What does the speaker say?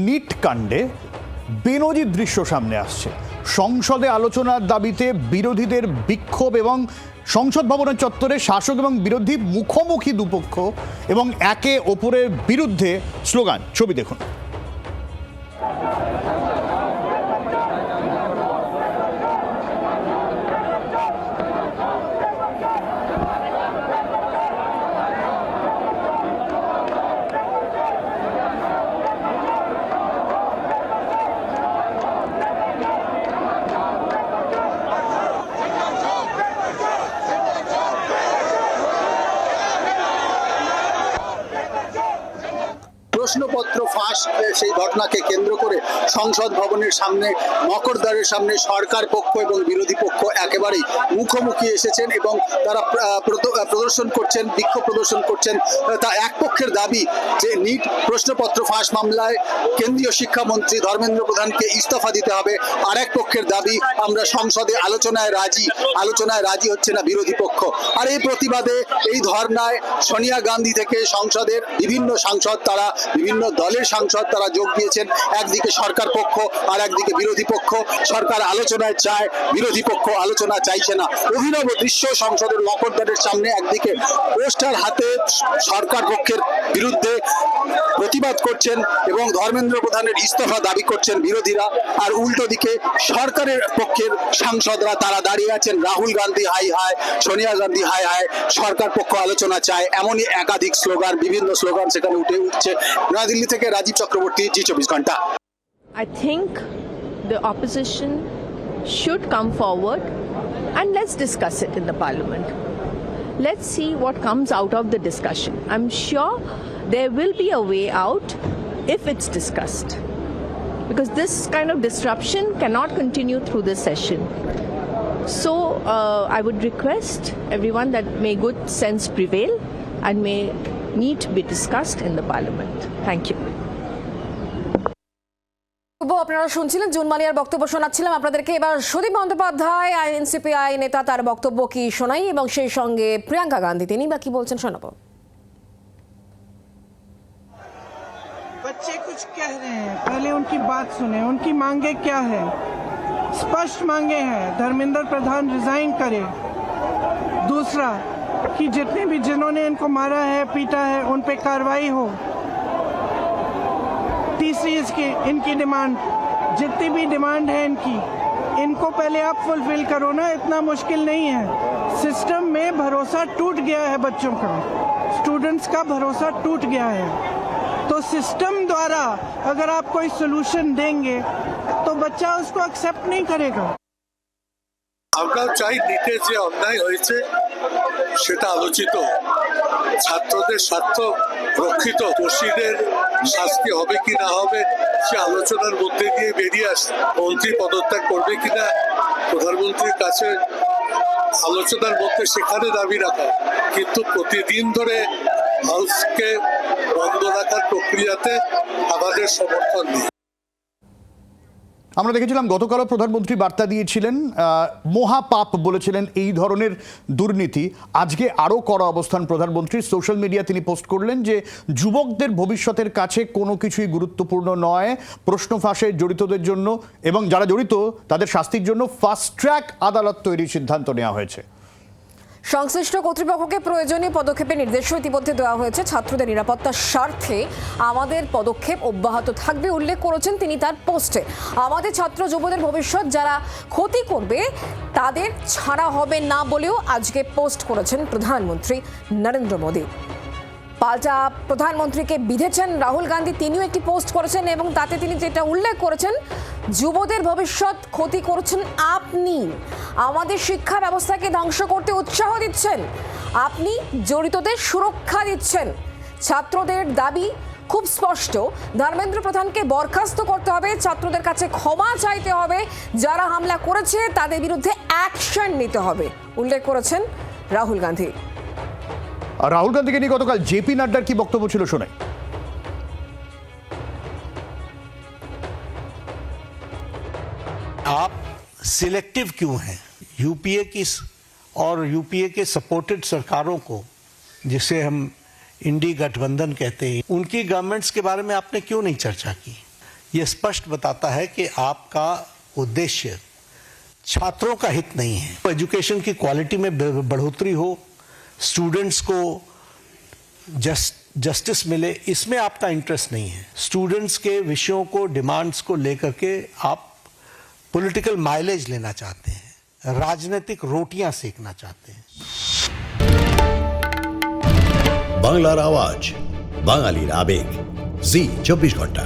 NEET কাণ্ডে বেনজির দৃশ্য সামনে আসছে। সংসদে আলোচনার দাবিতে বিরোধীদের বিক্ষোভ এবং সংসদ ভবনের চত্বরে শাসক এবং বিরোধী মুখোমুখি দুপক্ষ এবং একে অপরের বিরুদ্ধে স্লোগান। ছবি দেখুন। প্রশ্নপত্র ফাঁস সেই ঘটনাকে কেন্দ্র করে সংসদ ভবনের সামনে মকরদ্বারের সামনে সরকার পক্ষ এবং বিরোধী পক্ষ একেবারেই মুখোমুখি এসেছেন এবং তারা প্রদর্শন করছেন, বিক্ষোভ প্রদর্শন করছেন। তা এক পক্ষের দাবি যে নিট প্রশ্নপত্র ফাঁস মামলায় কেন্দ্রীয় শিক্ষামন্ত্রী ধর্মেন্দ্র প্রধানকে ইস্তফা দিতে হবে। আর এক পক্ষের দাবি আমরা সংসদে আলোচনায় রাজি হচ্ছে না বিরোধী পক্ষ। আর এই প্রতিবাদে এই ধর্নায় সোনিয়া গান্ধী থেকে সংসদের বিভিন্ন সাংসদ, তারা বিভিন্ন দলের সাংসদ তারা যোগ দিয়েছেন। একদিকে সরকার পক্ষ আর একদিকে বিরোধী পক্ষ। সরকার আলোচনায় চায়, বিরোধী পক্ষ আলোচনা চাইছে না। অভিনব দৃশ্য সংসদের মকরদ্বারের সামনে, একদিকে পোস্টার হাতে সরকার পক্ষের বিরুদ্ধে প্রতিবাদ করছেন এবং ধর্মেন্দ্র প্রধানের ইস্তফা দাবি করছেন বিরোধীরা, আর উল্টো দিকে সরকারের পক্ষের সাংসদরা তারা দাঁড়িয়ে আছেন। রাহুল গান্ধী হাই হাই, সোনিয়া গান্ধী হাই হাই, সরকার পক্ষ আলোচনা চায়, এমনই একাধিক স্লোগান, বিভিন্ন স্লোগান সেখানে উঠছে। নয়াদিল্লি থেকে রাজীব চক্রবর্তী, জি24 ঘন্টা। I think the opposition should come forward and let's discuss it in the parliament. Let's see what comes out of the discussion. I'm sure there will be a way out if it's discussed, because this kind of disruption cannot continue through this session. So I would request everyone that may good sense prevail and may need to be discussed in the parliament. Thank you. আপনারা শুনছিলেন June মালিয়ার বক্তব্য শোনাচ্ছিলাম আপনাদেরকে। এবার সুদীপ বন্দ্যোপাধ্যায় এনসিপিআই নেতা, তার বক্তব্য কি শোনাই, এবং সেই সঙ্গে প্রিয়াঙ্কা গান্ধী তিনি বা কি বলছেন শোনাবো। बच्चे कुछ कह रहे हैं, पहले उनकी बात सुने। उनकी मांगे क्या है? स्पष्ट मांगे हैं, धर्मेंद्र प्रधान रिजाइन करे। दूसरा कि जिन्होंने इनको मारा है, पीटा है, उन पे कार्रवाई हो। तीसरी इनकी डिमांड, जितनी भी डिमांड है इनको पहले आप फुलफिल करो ना, इतना मुश्किल नहीं है। सिस्टम में भरोसा टूट गया है, बच्चों का, स्टूडेंट्स का भरोसा टूट गया है। तो सिस्टम द्वारा अगर आप कोई सोल्यूशन देंगे तो बच्चा उसको एक्सेप्ट नहीं करेगा। আমরা চাই নিটে যে অন্যায় হয়েছে সেটা আলোচিত, ছাত্রদের স্বার্থ রক্ষিত, দোষীদের শাস্তি হবে কি না হবে সে আলোচনার মধ্যে দিয়ে বেরিয়ে আসে। মন্ত্রী পদত্যাগ করবে কিনা প্রধানমন্ত্রীর কাছে আলোচনার মধ্যে সেখানে দাবি রাখা, কিন্তু প্রতিদিন ধরে হাউসকে বন্ধ রাখার প্রক্রিয়াতে আমাদের সমর্থন নেই। আমরা দেখেছিলাম গতকালও প্রধানমন্ত্রী বার্তা দিয়েছিলেন, মহাপাপ বলেছিলেন এই ধরনের দুর্নীতি। আজকে আরও কড়া অবস্থান প্রধানমন্ত্রীর। সোশ্যাল মিডিয়া তিনি পোস্ট করলেন যে যুবকদের ভবিষ্যতের কাছে কোনো কিছুই গুরুত্বপূর্ণ নয়। প্রশ্ন ফাঁসে জড়িতদের জন্য এবং যারা জড়িত তাদের শাস্তির জন্য ফাস্ট ট্র্যাক আদালত তৈরির সিদ্ধান্ত নেওয়া হয়েছে। সংশ্লিষ্ট কর্তৃপক্ষকে প্রয়োজনীয় পদক্ষেপের নির্দেশও ইতিমধ্যে দেওয়া হয়েছে। ছাত্রদের নিরাপত্তার স্বার্থে আমাদের পদক্ষেপ অব্যাহত থাকবে উল্লেখ করেছেন তিনি তার পোস্টে। আমাদের ছাত্র যুবদের ভবিষ্যৎ যারা ক্ষতি করবে তাদের ছাড়া হবে না বলেও আজকে পোস্ট করেছেন প্রধানমন্ত্রী নরেন্দ্র মোদী। পাল্টা প্রধানমন্ত্রীকে বিঁধেছেন রাহুল গান্ধী, তিনিও একটি পোস্ট করেছেন এবং তাতে তিনি যেটা উল্লেখ করেছেন, যুবদের ভবিষ্যৎ ক্ষতি করছেন আপনি, আমাদের শিক্ষা ব্যবস্থাকে ধ্বংস করতে উৎসাহ দিচ্ছেন, আপনি জড়িতদের সুরক্ষা দিচ্ছেন। ছাত্রদের দাবি খুব স্পষ্ট, ধর্মেন্দ্র প্রধানকে বরখাস্ত করতে হবে, ছাত্রদের কাছে ক্ষমা চাইতে হবে, যারা হামলা করেছে তাদের বিরুদ্ধে অ্যাকশন নিতে হবে উল্লেখ করেছেন রাহুল গান্ধী। রাহুল গান্ধীকে নিয়ে গতকাল জেপি নাড্ডার কি বক্তব্য ছিল শোনাই। आप सिलेक्टिव क्यों हैं? यूपीए की और यूपीए के सपोर्टेड सरकारों को, जिसे हम इंडी गठबंधन कहते हैं, उनकी गवर्नमेंट्स के बारे में आपने क्यों नहीं चर्चा की? ये स्पष्ट बताता है कि आपका उद्देश्य छात्रों का हित नहीं है। एजुकेशन की क्वालिटी में बढ़ोतरी हो, स्टूडेंट्स को जस्टिस मिले, इसमें आपका इंटरेस्ट नहीं है। स्टूडेंट्स के विषयों को, डिमांड्स को लेकर के आप पॉलिटिकल माइलेज लेना चाहते हैं, राजनीतिक रोटियां सेकना चाहते हैं। বাংলার আওয়াজ, বাঙালির আবেগ, জি 24 ঘন্টা।